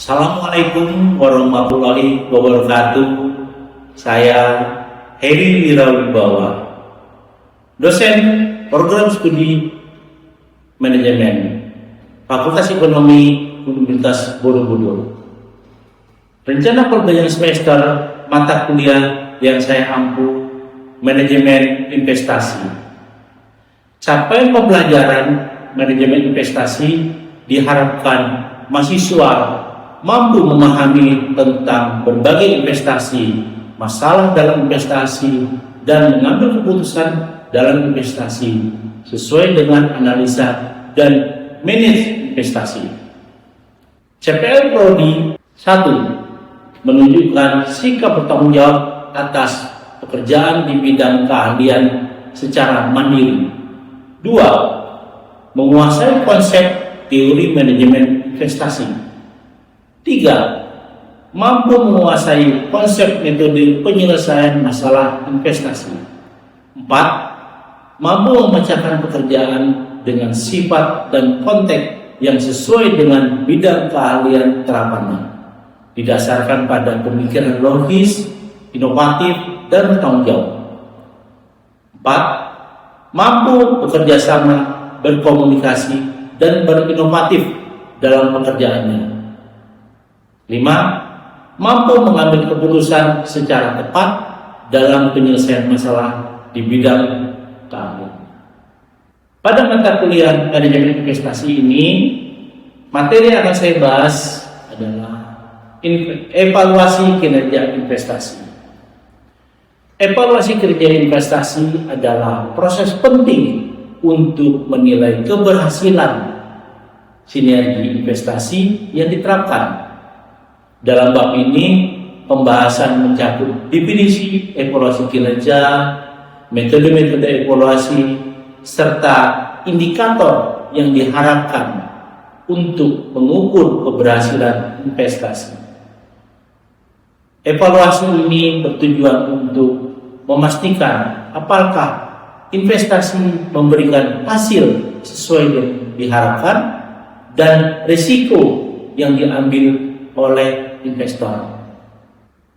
Assalamualaikum warahmatullahi wabarakatuh. Saya Heri Wirawibawa, dosen program studi manajemen Fakultas Ekonomi Universitas Borobudur. Rencana pembelajaran semester mata kuliah yang saya ampu manajemen investasi. Capaian pembelajaran manajemen investasi diharapkan mahasiswa mampu memahami tentang berbagai investasi, masalah dalam investasi, dan mengambil keputusan dalam investasi sesuai dengan analisa dan manage investasi. CPL Prodi 1. Menunjukkan sikap bertanggung jawab atas pekerjaan di bidang keahlian secara mandiri. 2. Menguasai konsep teori manajemen investasi. 3. Mampu menguasai konsep metode penyelesaian masalah investasi. 4. Mampu memecahkan pekerjaan dengan sifat dan konteks yang sesuai dengan bidang keahlian terapannya, didasarkan pada pemikiran logis, inovatif, dan bertanggung jawab. 4. Mampu bekerja sama, berkomunikasi, dan berinovatif dalam pekerjaannya. 5. Mampu mengambil keputusan secara tepat dalam penyelesaian masalah di bidang keahlian. Pada mata kuliah manajemen investasi ini, materi yang akan saya bahas adalah evaluasi kinerja investasi. Evaluasi kinerja investasi adalah proses penting untuk menilai keberhasilan sinergi investasi yang diterapkan. Dalam bab ini, pembahasan mencakup definisi evaluasi kinerja, metode-metode evaluasi, serta indikator yang diharapkan untuk mengukur keberhasilan investasi. Evaluasi ini bertujuan untuk memastikan apakah investasi memberikan hasil sesuai yang diharapkan dan risiko yang diambil oleh investor.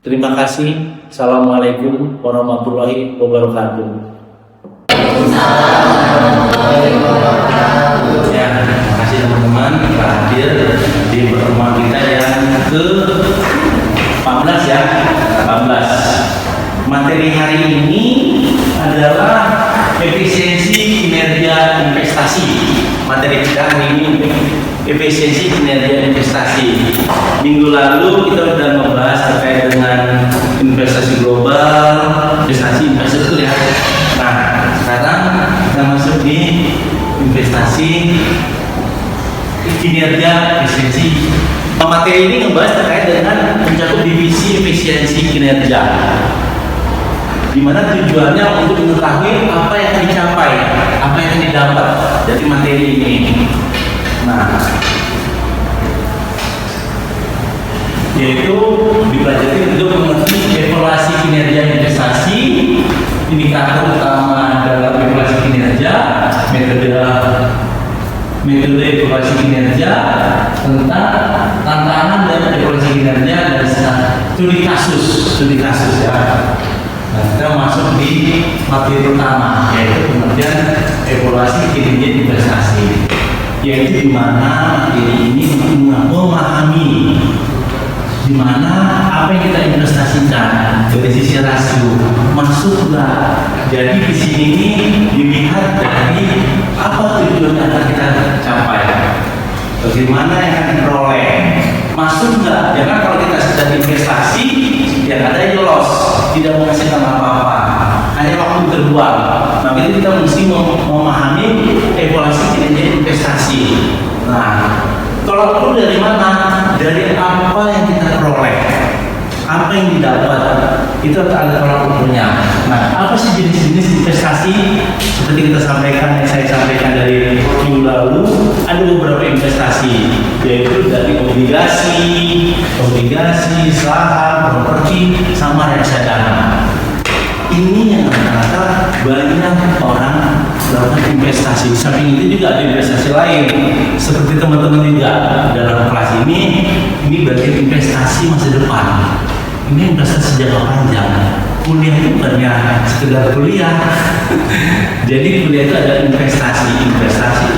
Terima kasih. Assalamualaikum warahmatullahi wabarakatuh. Ya, terima kasih teman-teman telah hadir di pertemuan kita yang ke-14 ya, 14. Materi hari ini adalah efisiensi kinerja investasi. Materi kita hari ini efisiensi kinerja investasi. Minggu lalu kita sudah membahas terkait dengan investasi global, investasi infrastruktur ya. Nah, sekarang kita masuk di investasi kinerja efisiensi. Materi ini membahas terkait dengan mencakup divisi efisiensi kinerja, di mana tujuannya untuk mengetahui apa yang dicapai, apa yang didapat dari materi ini. Nah, yaitu dipelajari untuk mengerti evaluasi kinerja investasi, indikator utama dalam evaluasi kinerja, metode evaluasi kinerja, tentang tantangan dalam evaluasi kinerja, dan studi kasus ya. Nah, kita masuk di materi utama, yaitu pengertian evaluasi kinerja investasi, yaitu di mana materi ini memahami di mana apa yang kita investasikan dari sisi rasio masuk enggak. Jadi di sini ini dilihat dari apa tujuan yang akan kita capai, bagaimana yang akan diperoleh, masuk enggak. Jangan kalau kita sudah investasi yang ada yang loss, tidak menghasilkan apa-apa, hanya waktu terbuang. Maka itu kita mesti memahami evaluasi kinerja investasi. Nah, tolak ukur dari mana? Dari apa yang kita peroleh, apa yang didapat, itu ada tolak ukurnya. Nah, apa sih jenis-jenis investasi? Seperti kita sampaikan, yang saya sampaikan dari minggu lalu, ada beberapa investasi, yaitu dari obligasi, saham, properti, sama reksadana. Ini yang rata-rata banyak orang melakukan investasi. Samping itu juga ada investasi lain. Seperti teman-teman juga dalam kelas ini bagian investasi masa depan. Ini investasi jangka panjang. Kuliah itu bukannya sekedar kuliah. Jadi kuliah itu ada investasi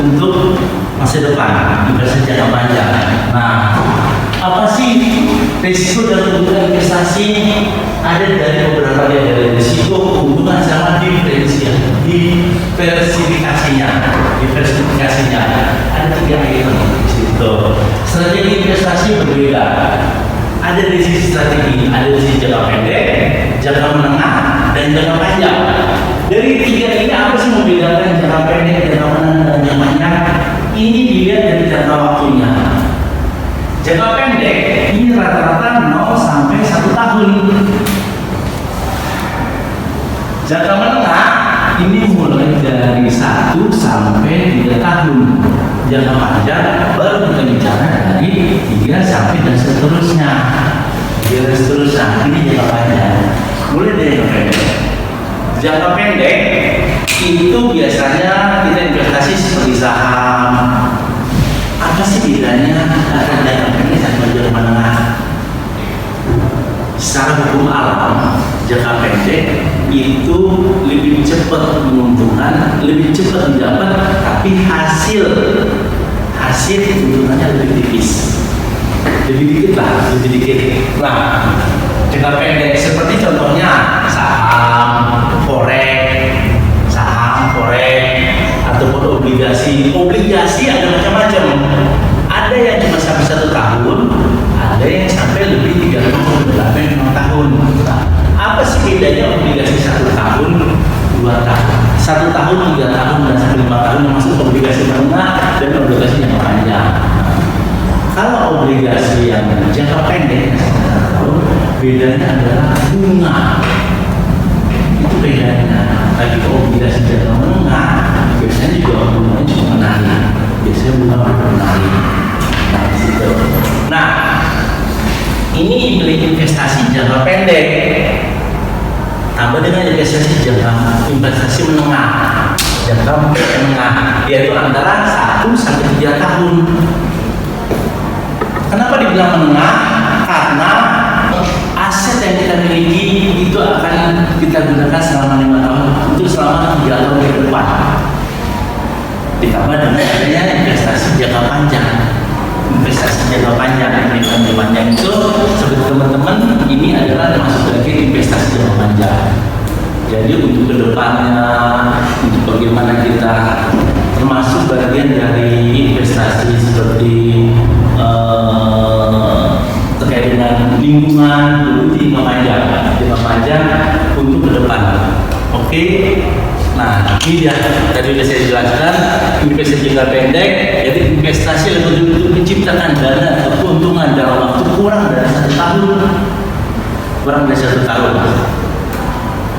untuk masa depan, investasi jangka panjang. Nah, apa sih risiko dalam kebutuhan investasi? Ada dari beberapa dari risiko, keuntungan sama diversifikasinya. Ada 3 item di situ. Strategi investasi berbeda. Ada dari sisi strategi, ada dari sisi jangka pendek, jangka menengah, dan jangka panjang. Dari 3 ini apa sih membedakan jangka pendek, jangka menengah, dan jangka panjang? Ini dilihat dari jangka waktunya. Jangka pendek ini rata-rata 0 sampai 1 tahun. Jangka menengah ini mulai dari 1 sampai 3 tahun. Jangka panjang baru kita bicara dari 3 sampai dan seterusnya. Ini jangka panjang. Mulai dari jangka pendek. Jangka pendek itu biasanya kita investasi seperti saham. Apa sih bedanya antara jangka pendek sama jangka menengah? Secara hukum alam, jangka pendek itu lebih cepat menguntungkan, lebih cepat didapat, tapi hasil keuntungannya lebih tipis, lebih dikit. Nah, jangka pendek seperti contohnya saham, forex, ataupun obligasi ada macam-macam. Ada yang cuma sampai 1 tahun, ada yang sampai lebih 3 tahun, sampai 5 tahun. Nah, apa sih bedanya obligasi 1 tahun, 2 tahun, 1 tahun, 3 tahun, dan sampai 5 tahun yang masuk obligasi menengah dan obligasi jangka panjang? Kalau obligasi yang jangka pendek, 1 tahun, bedanya adalah bunga. Itu bedanya. Tapi obligasi jangka menengah biasanya juga bunganya cuma menarik. Biasanya bunga menarik. Nah, ini investasi jangka pendek. Tambah dengan investasi menengah, yaitu antara 1 sampai 3 tahun. Kenapa dibilang menengah? Karena aset yang kita miliki itu akan kita gunakan selama 5 tahun untuk selama 3 tahun ke depan. Ditambah dengan adanya investasi jangka panjang. Jangka panjang itu seperti teman-teman, ini adalah termasuk bagian investasi jangka panjang. Jadi untuk kedepannya, untuk bagaimana kita termasuk bagian dari investasi seperti terkait dengan lingkungan, itu jangka panjang untuk ke depan. Oke. Nah, ini dia tadi sudah saya jelaskan. Investasi jangka pendek yaitu investasi yang betul-betul menciptakan dana atau keuntungan dalam waktu kurang dari 1 tahun.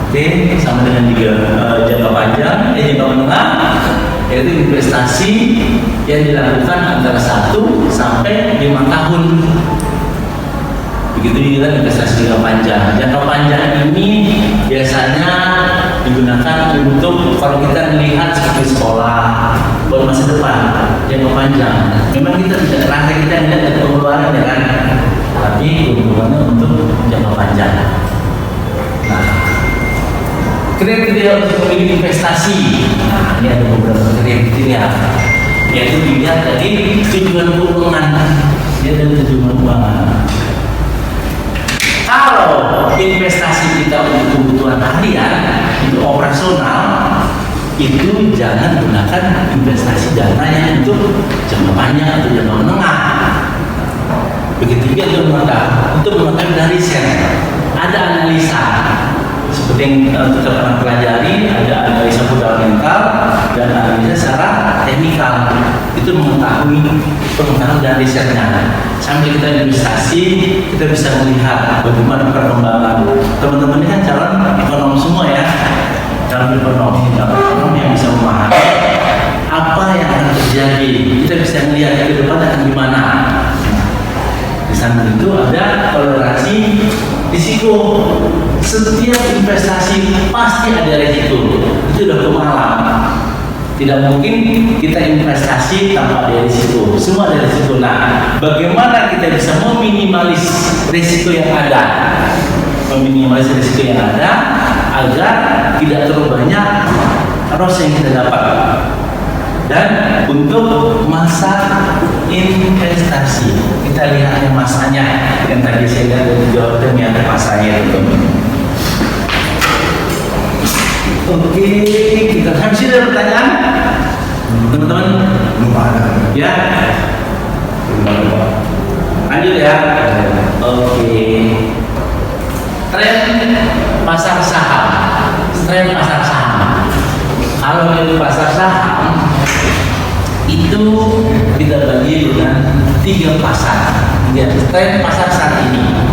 Oke, sama dengan jangka panjang, jangka menengah, yaitu investasi yang dilakukan antara 1 sampai 5 tahun. Begitu juga investasi jangka panjang. Jangka panjang ini biasanya digunakan untuk kalau kita melihat seperti sekolah buat masa depan jangka panjang. Memang kita tidak rasa kita melihat ada pengeluaran ya kan, tapi keuntungannya untuk jangka panjang. Nah, kriteria untuk memilih investasi. Nah, ini ada beberapa kriteria, yaitu dilihat dari tujuan keuangan. Dia ada tujuan keuangan. Kalau investasi kita untuk kebutuhan harian, untuk operasional, itu jangan gunakan investasi dana yang untuk jangka panjang atau jangka menengah. Begitu juga untuk mengetahui riset, ada analisa seperti yang kita pernah pelajari, ada analisa fundamental dan analisa secara teknikal. Itu mengetahui pengetahuan dan risetnya. Sambil kita investasi, kita bisa melihat bagaimana perkembangan. Teman-teman ini kan calon ekonom semua ya, calon ekonom yang bisa memahami apa yang akan terjadi. Kita bisa melihat ke depan akan gimana. Di samping itu ada toleransi risiko. Setiap investasi pasti ada risiko. Itu udah hukum alam. Tidak mungkin kita investasi tanpa ada risiko. Semua ada risiko. Nah, bagaimana kita bisa meminimalis risiko yang ada? Meminimalis risiko yang ada agar tidak terlalu banyak loss yang kita dapat. Dan untuk masa investasi, kita lihat masanya yang tadi saya lihat dari Jawa Tengah yang masanya itu. Oke, kita kasih ada pertanyaan, teman-teman. Lupa ada. Ya, lanjut ya. Oke, tren pasar saham. Tren pasar saham. Kalau di pasar saham itu kita bagi dengan 3 pasar. Ya, tren pasar saat ini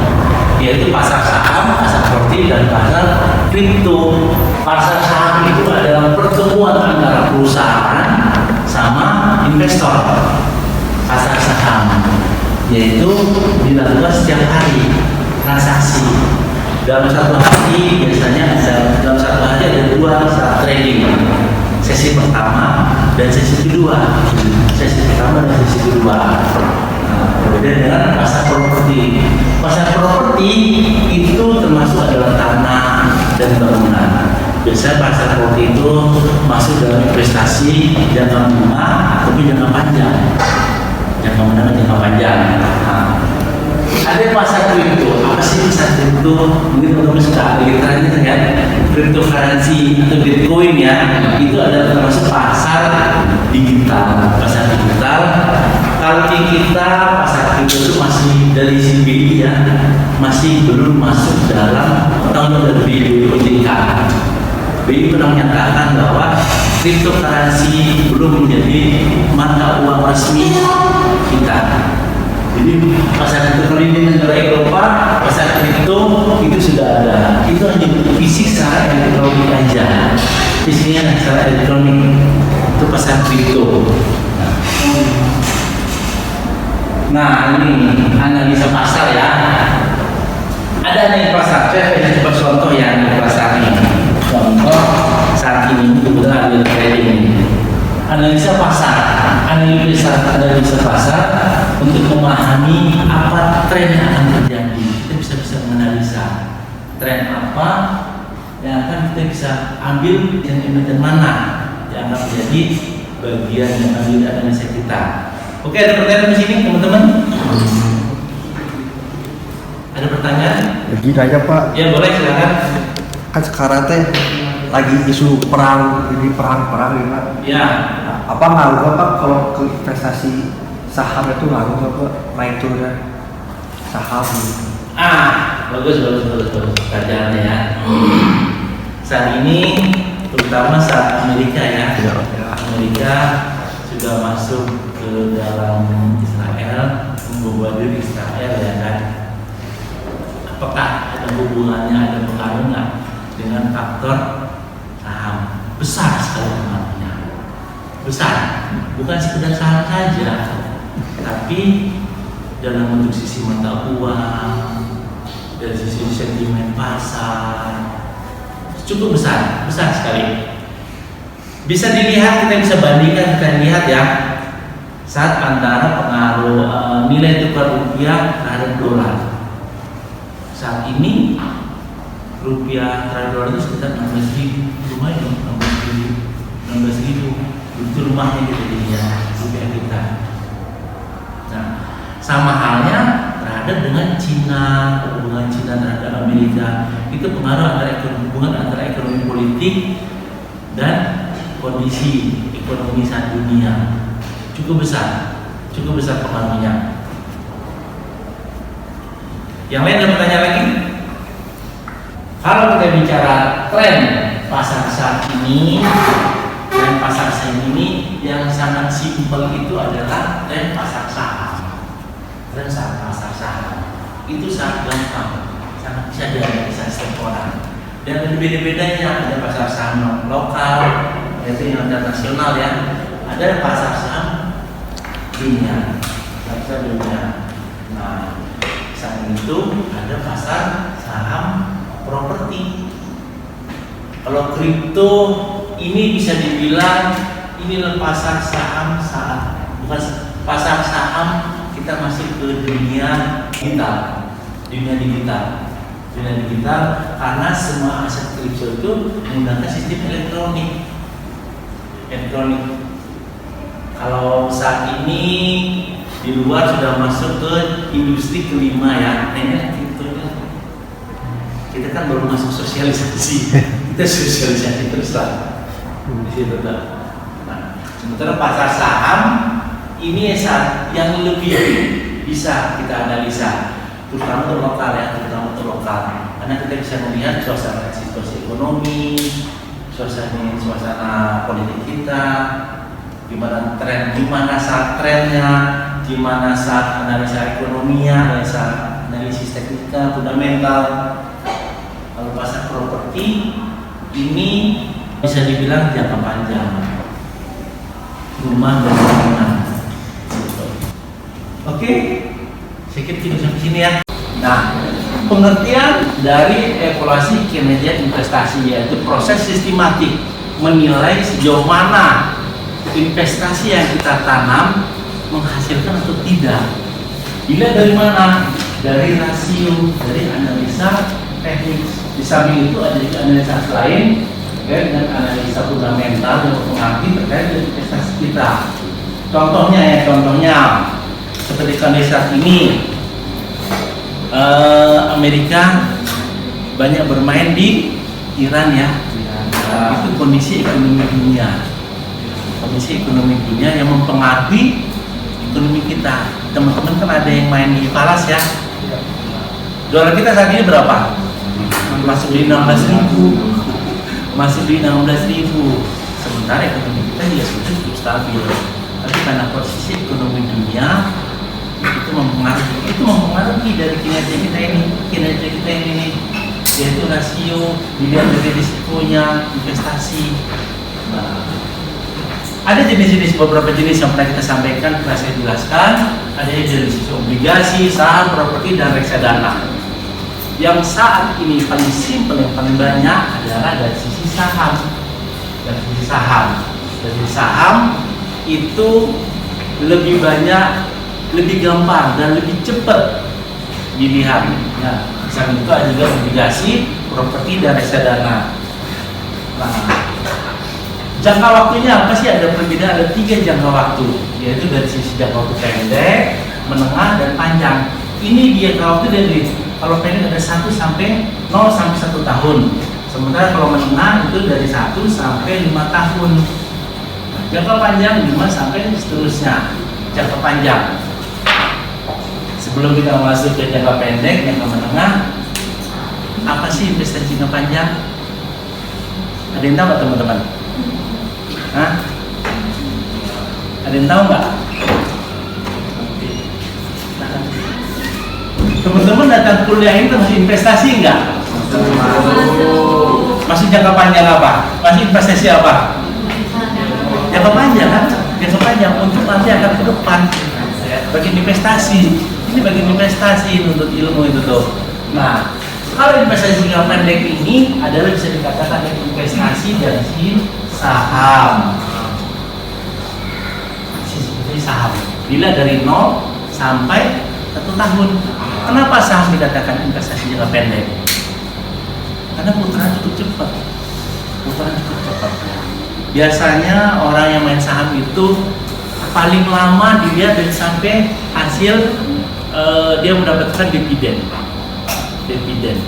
yaitu pasar saham, pasar properti, dan pasar kripto. Pasar saham itu adalah pertemuan antara perusahaan sama investor. Pasar saham yaitu dilakukan setiap hari transaksi. Dalam satu hari biasanya dalam satu hari ada 2 saat trading. Sesi pertama dan sesi kedua. Sesi pertama dan sesi kedua. Berbeda dengan pasar properti. Pasar properti itu termasuk adalah tanah dan bangunan. Biasanya pasar properti itu masuk dalam investasi jangka menengah tapi jangka panjang. Jangka menengah jangka panjang. Ada pasar kripto. Apa sih pasar kripto? Mungkin teman-teman suka lagi kan? Cryptocurrency atau Bitcoin ya. Itu adalah termasuk pasar digital. Pasar digital. Kalau di kita pasar kripto itu masih dari BI ya, masih belum masuk dalam undang-undang BI OJK. BI pernah menyatakan bahwa cryptocurrency belum menjadi mata uang resmi kita. Jadi pasar kripto di negara Eropa, pasar kripto itu sudah ada. Itu hanya fisik secara elektronik aja. Fisiknya secara elektronik itu pasar kripto. Nah ini analisa pasar ya. Ada analisa pasar. Saya akan coba contoh ya analisa pasar ini. Contoh saat ini kebetulan ada trading ini. Analisa pasar, analisa pasar untuk memahami apa tren yang akan terjadi. Kita bisa menganalisa tren apa yang akan kita bisa ambil yang mana yang akan menjadi bagian yang ambil analisa kita. Oke, ada pertanyaan di sini teman-teman? Ada pertanyaan? Begini aja Pak. Ya boleh silakan. Kan sekarang teh lagi isu perang ini perang ini Pak. Ya. Apa ngaruh Pak kalau ke investasi saham itu ngaruh Pak naik turunnya saham? Bagus. Pertanyaannya ya. Saat ini terutama saat Amerika ya. Amerika sudah masuk ke dalam Israel, membombardir Israel ya kan. Apakah ada hubungannya, ada pengaruh nggak dengan faktor saham? Besar sekali pengaruhnya. Besar, bukan sekedar saham saja, tapi dalam bentuk sisi mata uang, dari sisi sentimen pasar, cukup besar sekali. Bisa dilihat, kita bisa bandingkan, kita lihat ya, saat antara pengaruh nilai tukar rupiah terhadap dolar. Saat ini rupiah terhadap dolar itu sekitar 16.000, lumayan 16.000, itu rumahnya gitu jadinya rupiah kita. Nah, sama halnya terhadap dengan Cina, hubungan Cina terhadap Amerika, itu pengaruh hubungan antara ekonomi politik dan kondisi ekonomi saat dunia cukup besar pengaruhnya. Yang lain ada pertanyaan lagi? Kalau kita bicara tren pasar saat ini, yang sangat simpel itu adalah tren pasar saham. Tren pasar saham itu sangat gampang, sangat bisa dianalisa setiap orang. Dan berbeda-bedanya, ada pasar saham lokal, yaitu yang internasional ya. Ada pasar saham dunia. Nah, saat itu ada pasar saham properti. Kalau kripto ini bisa dibilang inilah pasar saham saat bukan pasar saham kita masih ke dunia digital, karena semua aset kripto itu menggunakan sistem elektronik. Kalau saat ini di luar sudah masuk ke industri kelima ya, kita kan baru masuk sosialisasi, kita sosialisasi terus lah di situ. Nah, sementara pasar saham ini yang lebih bisa kita analisa, terutama untuk lokal ya, karena kita bisa melihat suasana situasi ekonomi, suasana politik kita, gimana saat trennya, gimana saat analisa ekonominya, analisis teknikal, fundamental. Kalau pasar properti ini bisa dibilang jangka panjang, rumah dan bangunan. Oke, sedikit sampai sini ya. Nah, pengertian dari evaluasi kinerja investasi yaitu proses sistematik menilai sejauh mana investasi yang kita tanam menghasilkan atau tidak. Dilihat dari mana? Dari rasio, dari analisa teknik. Di samping itu ada juga analisa lain dengan analisa fundamental yang mempengaruhi terkait dengan investasi kita. Contohnya seperti kondisi saat ini, Amerika banyak bermain di Iran ya. Itu kondisi ekonomi dunia yang mempengaruhi ekonomi kita. Teman-teman kan ada yang main di Falas ya. Dolar kita saat ini berapa? Masuk di 16.000. Sementara ekonomi kita juga sudah cukup stabil. Tapi karena posisi ekonomi dunia itu mempengaruhi dari kinerja kita ini, yaitu rasio, dilihat dari risikonya, investasi. Nah, ada beberapa jenis yang pernah kita sampaikan, pernah saya jelaskan. Ada dari sisi obligasi, saham, properti, dan reksadana. Yang saat ini paling simpel, yang paling banyak adalah dari sisi saham. Dari saham itu lebih banyak, lebih gampang dan lebih cepat dilihat. Ya, misalnya itu ada juga obligasi, properti, dan reksadana. Nah, jangka waktunya apa sih? Ada perbedaan, ada 3 jangka waktu, yaitu dari sisi jangka waktu pendek, menengah, dan panjang. Ini dia jangka waktu dari kalau pendek ada 0 sampai 1 tahun. Sementara kalau menengah itu dari 1 sampai 5 tahun. Jangka panjang 5 sampai seterusnya. Jangka panjang. Sebelum kita masuk ke jangka pendek, jangka menengah, apa sih investasi jangka panjang? Ada yang tahu nggak teman-teman? Hah? Ada yang tahu nggak? Teman-teman datang kuliah ini masih investasi nggak? Masih jangka panjang apa? Masih investasi apa? Jangka panjang kan? Jangka panjang untuk nanti akan ke depan. Bagian investasi. Ini bagian investasi untuk ilmu itu tuh. Nah, kalau investasi jangka pendek ini adalah bisa dikatakan investasi dari saham. Seperti saham. Bila dari 0 sampai 1 tahun. Kenapa saham dikatakan investasi jangka pendek? Karena putaran cukup cepat. Biasanya orang yang main saham itu paling lama dilihat dari sampai hasil dia mendapatkan dividen,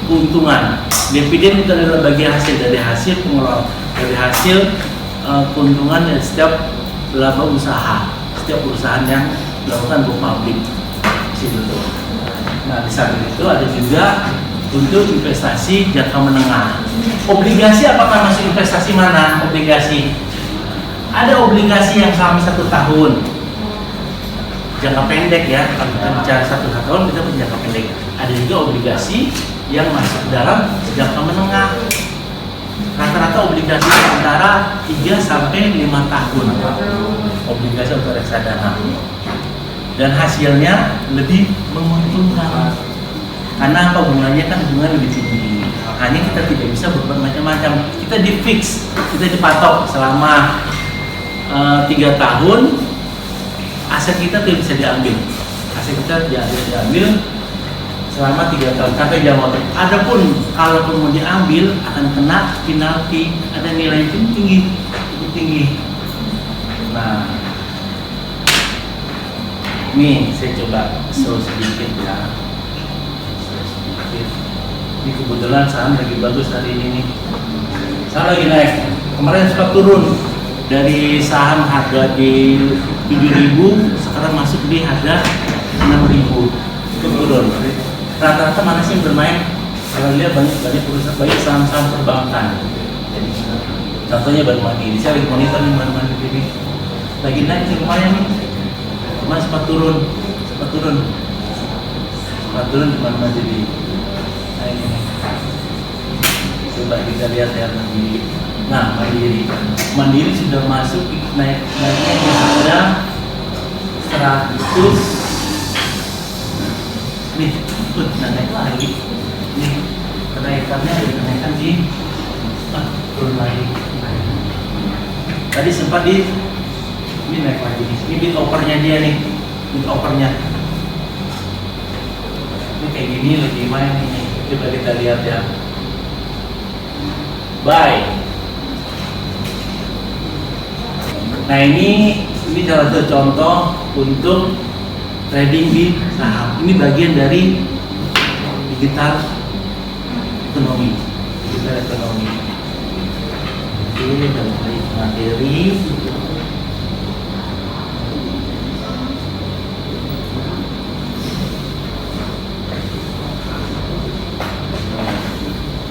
keuntungan. Dividen itu adalah bagian hasil dari hasil pengelolaan, dari hasil keuntungan dari setiap laba usaha, setiap perusahaan yang dilakukan go public. Nah, di samping itu ada juga untuk investasi jangka menengah. Obligasi apakah masuk investasi mana? Obligasi. Ada obligasi yang sampai 1 tahun. Jangka pendek ya, kalau kita bicara 1 tahun kita punya jangka pendek. Ada juga obligasi yang masuk dalam jangka menengah. Rata-rata obligasi antara 3 sampai 5 tahun. Obligasi untuk reksadana. Dan hasilnya lebih menguntungkan. Karena apa? Bunganya kan bunga lebih tinggi. Makanya kita tidak bisa berbuat macam-macam. Kita di fix, kita dipatok selama 3 tahun, aset kita tidak bisa diambil. Aset kita diambil selama 3 tahun sampai jam waktu. Adapun kalaupun mau diambil akan kena penalti, ada nilai cukup tinggi. Nah, ini saya coba show sedikit ya. Ini kebetulan saham lagi bagus hari ini nih. Saham lagi naik. Kemarin sempat turun dari saham harga di 7.000, sekarang masuk di harga 6.000. Itu turun. Rata-rata mana sih yang bermain? Kalau lihat banyak perusahaan, banyak saham-saham perbankan. Jadi, contohnya Bank Mandiri. Saya lagi monitor nih Bank Mandiri ini. Lagi naik sih kemarin nih. Kemarin sempat turun di Bank Mandiri. Nah, ini. Coba kita lihat ya Mandiri. Nah, Mandiri sudah masuk naiknya di harga 100. Nih, naik lagi. Nih, kenaikannya ada kenaikan di turun lagi. Tadi sempat ini naik lagi. Ini bid offernya dia nih, bid offernya. Ini kayak gini lagi main ini. Coba kita lihat ya. Buy. Nah ini salah satu contoh untuk trading di saham. Ini bagian dari digital ekonomi. Oke, dalam materi.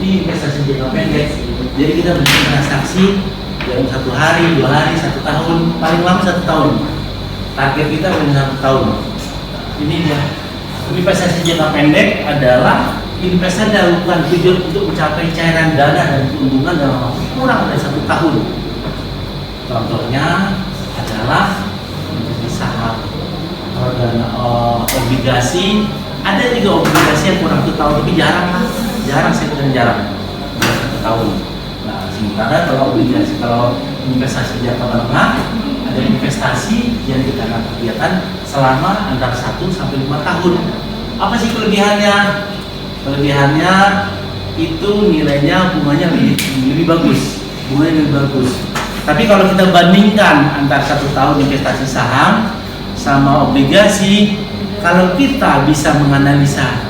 Ini investasi jangka pendek. Jadi kita bertransaksi dalam 1 hari, 2 hari, 1 tahun, paling lama 1 tahun. Target kita paling 1 tahun. Ini dia. Investasi jangka pendek adalah investasi dilakukan tujuan untuk mencapai cairan dana dan keuntungan dalam waktu kurang dari 1 tahun. Contohnya adalah di saham, kalau dana obligasi. Ada juga obligasi yang kurang 1 tahun, tapi jarang sih, jarang 1 tahun. Nah, sementara kalau obligasi, kalau investasi jangka menengah, ada investasi yang kita akan kegiatan selama antara 1 sampai 5 tahun. Apa sih kelebihannya? Kelebihannya itu nilainya bunganya lebih bagus, Tapi kalau kita bandingkan antara 1 tahun investasi saham sama obligasi, kalau kita bisa menganalisa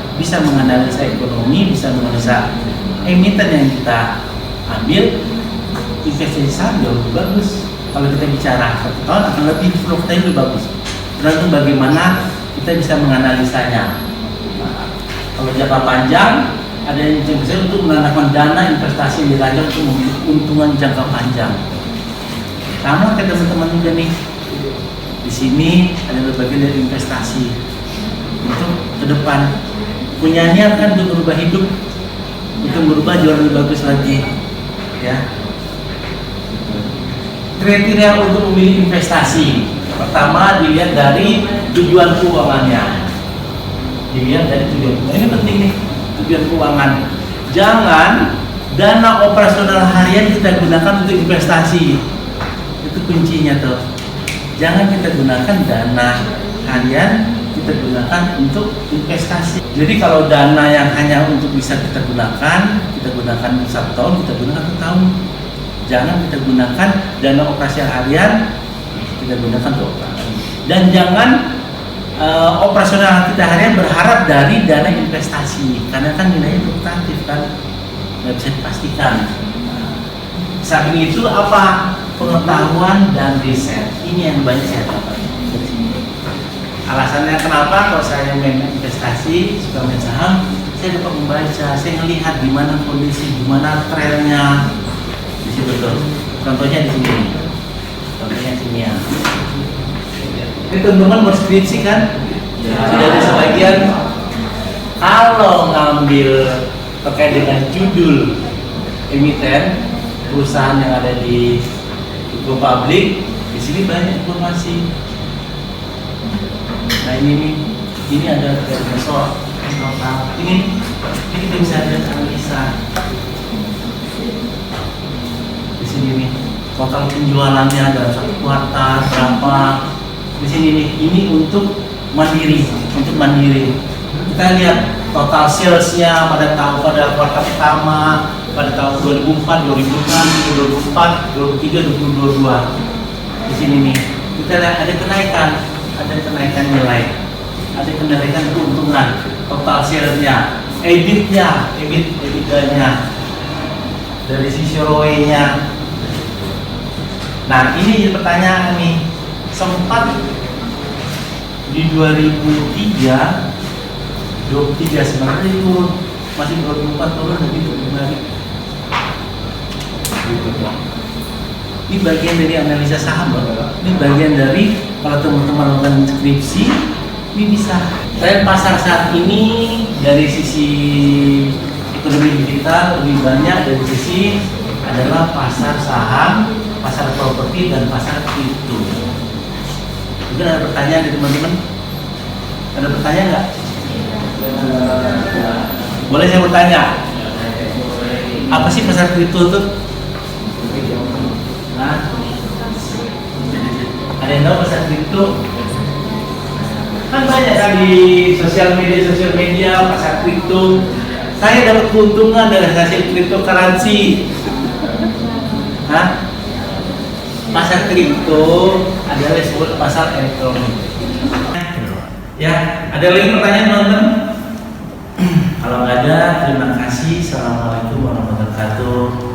ekonomi, bisa menganalisa emiten yang kita ambil, investasi saham jauh lebih bagus. Kalau kita bicara 1 tahun akan lebih bagus. Tergantung bagaimana kita bisa menganalisanya. Nah, kalau jangka panjang, ada yang bisa untuk menanamkan dana investasi yang dirancang untuk memiliki keuntungan jangka panjang. Sama kayak teman-teman juga nih. Di sini ada bagian dari investasi untuk ke depan. Punya niat kan untuk berubah hidup, untuk berubah jauh lebih bagus lagi, ya. Kriteria untuk memilih investasi, pertama dilihat dari tujuan keuangannya. Ini penting nih, tujuan keuangan. Jangan dana operasional harian kita gunakan untuk investasi. Itu kuncinya tuh. Jangan kita gunakan dana harian, kita gunakan untuk investasi. Jadi kalau dana yang hanya untuk bisa kita gunakan 1 tahun, kita gunakan 1 tahun. Jangan kita gunakan dana operasi harian, kita gunakan 2 tahun. Dan jangan operasional kita harian berharap dari dana investasi, karena kan nilainya fluktuatif kan, nggak bisa dipastikan. Samping itu apa? Pengetahuan dan riset. Ini yang banyak saya dapat dari sini. Alasannya kenapa kalau saya main investasi, suka main saham, saya dapat membaca, saya melihat di mana kondisi, di mana trennya. Di situ tuh. Contohnya di sini. Contohnya sini ya. Ini teman-teman mau skripsi kan? Ya. Sudah ada sebagian. Kalau ngambil terkait dengan judul emiten perusahaan yang ada di Go Public, di sini banyak informasi. Nah ini ada investor total. Ini kita bisa lihat analisa di sini nih, total penjualannya dalam satu kuartal berapa. Di sini nih, ini untuk mandiri, Kita lihat total salesnya pada kuartal pertama, pada tahun 2004, 2006, 2004, 2003, 2022. Di sini nih, kita lihat ada kenaikan nilai, ada kenaikan keuntungan, total salesnya, EBITDA-nya, dari sisi ROE-nya. Nah, ini jadi pertanyaan nih, sempat di 2023 sebenarnya turun, masih 2004 turun begitu kembali. Ini bagian dari analisa saham loh. Ini bagian dari kalau teman-teman melakukan skripsi, ini bisa. Tren pasar saat ini dari sisi ekonomi digital lebih banyak dari sisi adalah pasar saham, pasar properti dan pasar kripto. Mungkin ada pertanyaan dari teman-teman? Ada pertanyaan nggak? Boleh saya bertanya? Apa sih pasar kripto itu? Hah? Ada yang tahu pasar kripto? Kan banyak kan di sosial media pasar kripto. Saya dapat keuntungan dari hasil cryptocurrency. Hah? Pasar kripto adalah disebut pasar elektronik. Ya, ada lagi pertanyaan teman-teman? Kalau nggak ada, terima kasih. Assalamualaikum warahmatullahi wabarakatuh.